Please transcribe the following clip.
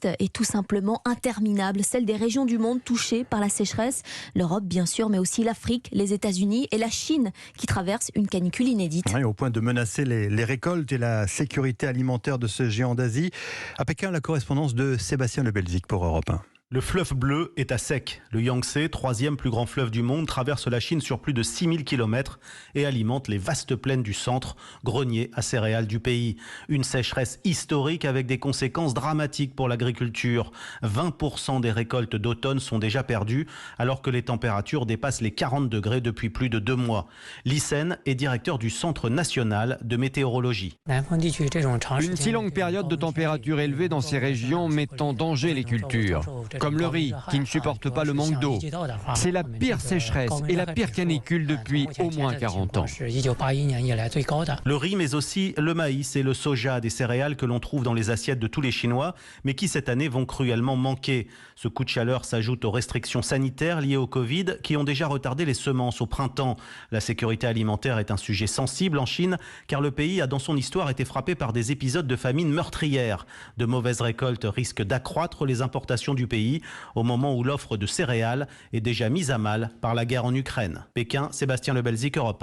liste est tout simplement interminable, celle des régions du monde touchées par la sécheresse. L'Europe, bien sûr, mais aussi l'Afrique, les États-Unis et la Chine qui traversent une canicule inédite. Oui, au point de menacer les récoltes et la sécurité alimentaire de ce géant d'Asie. À Pékin, la correspondance de Sébastien Le Belzic pour Europe 1. Le fleuve bleu est à sec. Le Yangtze, troisième plus grand fleuve du monde, traverse la Chine sur plus de 6000 km et alimente les vastes plaines du centre, grenier à céréales du pays. Une sécheresse historique avec des conséquences dramatiques pour l'agriculture. 20% des récoltes d'automne sont déjà perdues alors que les températures dépassent les 40 degrés depuis plus de 2 mois. Li Sen est directeur du Centre national de météorologie. Une si longue période de température élevée dans ces régions met en danger les cultures. Comme le riz, qui ne supporte pas le manque d'eau. C'est la pire sécheresse et la pire canicule depuis au moins 40 ans. Le riz, mais aussi le maïs et le soja, des céréales que l'on trouve dans les assiettes de tous les Chinois, mais qui cette année vont cruellement manquer. Ce coup de chaleur s'ajoute aux restrictions sanitaires liées au Covid, qui ont déjà retardé les semences au printemps. La sécurité alimentaire est un sujet sensible en Chine, car le pays a dans son histoire été frappé par des épisodes de famine meurtrière. De mauvaises récoltes risquent d'accroître les importations du pays, au moment où l'offre de céréales est déjà mise à mal par la guerre en Ukraine. Pékin, Sébastien Le Belzic, Europe 1.